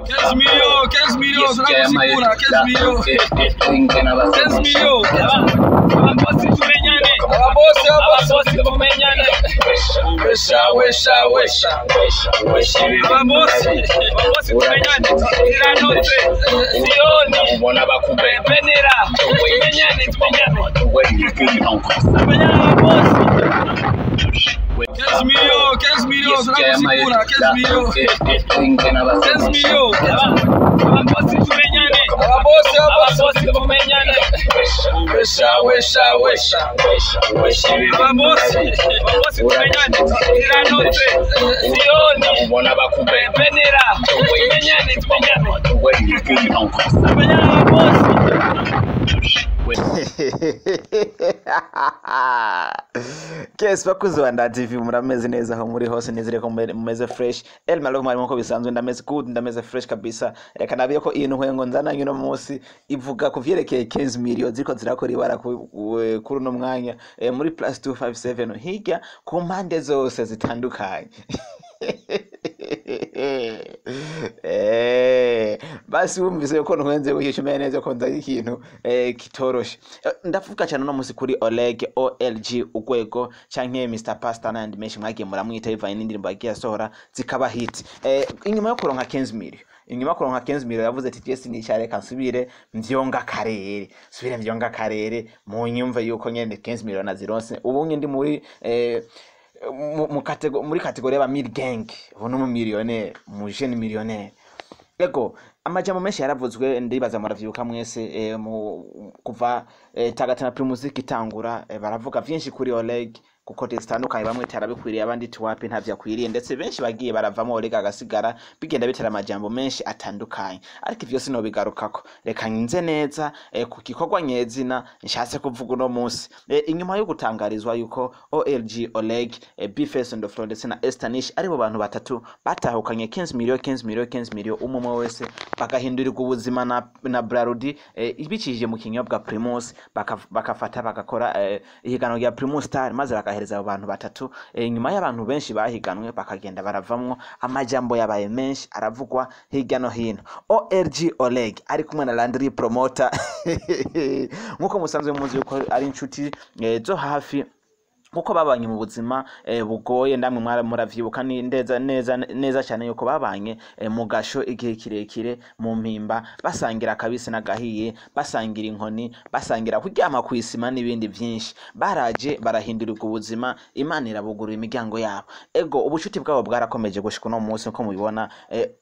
15 millions, zinakusikura 15 millions. 15 millions. Ababosi tumenyane. Ababosi tumenyane. Wesha. Ababosi tumenyane. Ziranotse. Siyoni. Ubona bakumbe. Benera. Tumenyane. Ababosi. 15 millions, zinakusikura 15 millions. 15 millions. Ababosi tumenyane. Ababosi tumenyane. Wesha. Ababosi tumenyane. Ziranotse. Siyoni. Ubona bakumbe. Benera. Tumenyane. Ababosi. Kes bakuzi wa TV murameze neza aho muri hose nizere ko mumeze fresh malo marimo ko bisanzwe ndameze good ndameze fresh kabisa reka nabiye ko iyi ntwengo nzana nyino munsi ivuga kuvyerekeye 15 millions ziko zirakora ibara kuri no mwanya muri +257 hirya ku mpande zose zitandukanye basi wumvise ko ntwenze kuyishimeye neza ko ndayi ikintu kitoroshe ndavuga cyane no musi kuri OLEGUE urwego canke Mr Pastor and meshi mwagiye muramwita ivanye n'indirimbo yagiye asohora zikaba hit inyuma yo kuronka 15 millions inyuma kuronka 15 millions yavuze ati Jesse ni cyare kansubire mvyonga karere mu nyumve yuko nyene 15 millions nazironse ubu ndi muri muri kategori y'aba mid gang ubu mu millionaire mu jeune millionaire ego amajambo menshi yaravuzwe ndibaza muravyuka mwese kuva tagatana primusic itangura baravuga vyinshi kuri OLEGUE kuko zitandukanye bamwe tarabikwiriye abandi tuwapi ntavyakwiriye ndetse benshi bagiye baravamo OLEGUE agasigara bigenda bitera amajambo menshi atandukanye ariko ivyo sino bigarukako reka nze neza ku gikorwa nyezina nshatse kuvuga no munsi inyuma yo gutangarizwa yuko OLEGUE Bface on the floor ndetse na Estanish aribo bantu batatu batahukanye 15 millions umwe wese bagahindurirwa ubuzima na Brarudi ibicishije mu kinyobwa Primus bakafata bagakora ihigano rya Primus Star maze bakahereza abo bantu batatu nyuma y'abantu benshi bahiganwe bakagenda baravamwo amajambo yabaye menshi aravugwa hirya no hino OLEGUE ari kumwe na Landry promoter nkuko musanzwe muzi yuko ari inshuti zo hafi kuko babanye mu buzima bugoye ndamwe muravyibuka ni neza cyane yuko babanye mu gasho igihe kirekire mu mpimba basangira kabisi nagahiye basangira inkoni basangira kuryama kw'isima n'ibindi byinshi baraje barahindurirwa ubuzima Imana irabugurura imiryango yabo ego ubucuti bwabo bwarakomeje gushika no munsi uko mubibona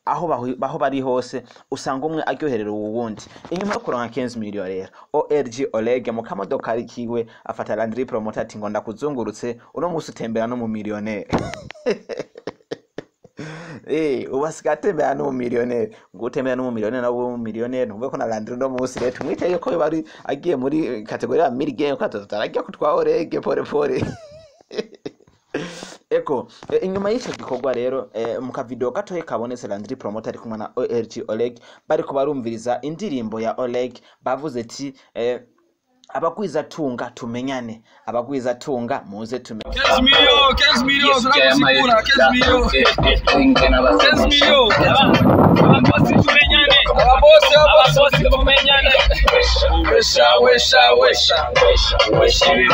aho bari hose usanga umwe aryoherera uwundi inyuma yo kuronka 15 millions rero OLEGUE mu kamodoka arikiwe afata Landry promoter ati ngo ndakuzungu uno musi utembera no mu millionaire ubasigatembera no mu millionaire ngutembera no mu millionaire nabo mu millionaire nubwo ko na Landry no musi rero tumwite yuko bari agiye muri kategori ya mid game ko tutaragiye kutwa OLEGUE pole eko inyuma y'icyo gikorwa rero mu kavideo gatoye kabonetse Landry promoter ari kumwe na OLEGUE bari ko barumviriza indirimbo ya OLEGUE bavuze ati Abarwizatunga tumenyane Abarwizatunga muze tumenyane 15 millions, zinakusikura 15 millions. 15 millions. Ababosi tumenyane. Ababosi tumenyane. Wesha.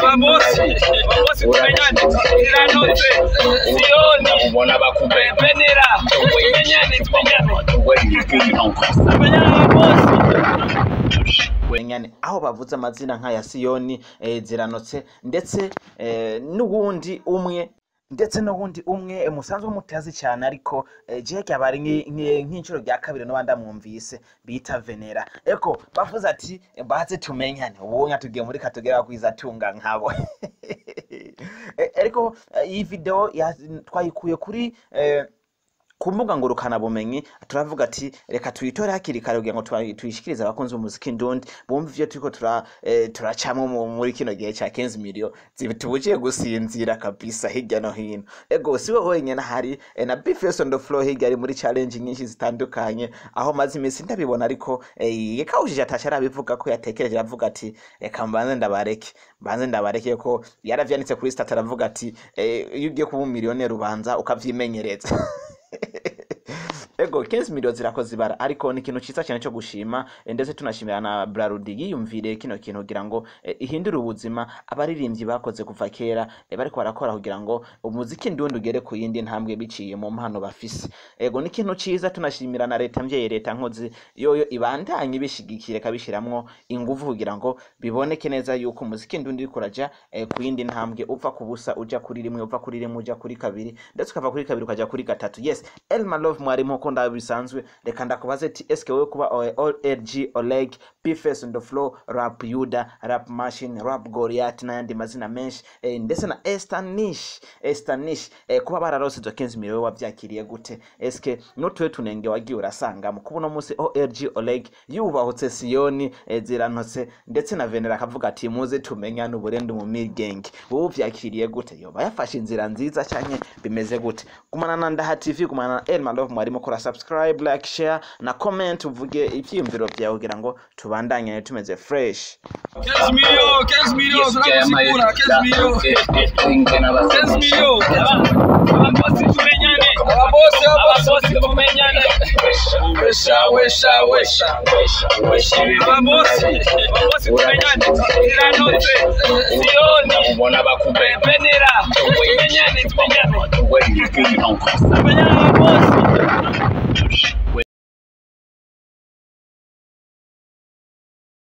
Ababosi tumenyane. Ziranotse. Siyoni. Ubona bakumbe. Benera. Tumenyane. Ababosi. aho bavuze amazina nka ya Siyoni ziranotse ndetse n'ubundi umwe musanzwe mutazi cyane ariko jeke abari nk'incuro rya kabiri no bandamwumvise bita Venera eko bavuze ati baze tumenyane ubunya tugiye muri kategori y'Abarwizatunga nkabo ariko iyi video twayikuye kuri kumbuga ngurukana bumenyi turavuga ati reka tuyitore hakiri kare kugira ngo tuyishikirize abakunzi b'umuziki ndundi bumva ivyo turiko turacamo muri kino gihe ca 15 millions zibitubuciye gusinzira kabisa hirya no hino ego siwe wenyene hari na Bface on the floor hirya ari muri challenge nyinshi zitandukanye aho mazi imisi ndabibona ariko yekawujije atashara bivuga ko yatekereje avuga ati reka mbanze ndabareke ko yaravyanitse kuri stat aravuga ati iyo ugiye kuba umiliyoneri ubanza ukavyimenyereza ego 15millions zirakoze ibara ariko ni ikintu ciza cyane cyo gushima ndetse tunashimira na Brarudi yiyumvire kino kintu kugira ngo ihindure ubuzima abaririmbyi bakoze kuva kera bariko barakora kugira ngo umuziki ndundi ugere ku yindi ntambwe biciye mu mpano bafise ego ni ikintu ciza tunashimira na leta mvye leta nkozi yoyo ibandanye bishigikire kabishiramwo ingufu kugira ngo biboneke neza yuko umuziki ndundi kuraja ku yindi ntambwe uva kubusa uja kuri rimwe uva kuri rimwe uja kuri kabiri ndetse ukava kuri kabiri ukaja kuri gatatu yes Elma Love mwari mko ndabisanzwe reka ndakubaze ati eske wewe kuba OLG Oleg P-Face on the floor rap Yuda rap Machine rap Goliath n'ayandi mazina menshi ndetse na Estanish kuba bararose zo 15millions wavyakiriye gute eske notwe tunenge wagiye urasanga mu kubuno munsi OLG Oleg yubahutse Siyoni Ziranotse ndetse na Venera akavuga ati muze tumenyana uburendo mu Gang wowe vyakiriye gute yoba yafashe inzira nziza cyane bimeze gute kumana na Ndaha TV kumana na Elma Love mwari mukora subscribe like share na comment uvuge ivyiyumviro byawe kugira ngo tubandanye tumeze fresh 15millions nakusikura 15millions ababosi tumenyane ababosi tumenyane wesha ababosi tumenyane ziranotse siyoni ubona bakubembenera tumenyane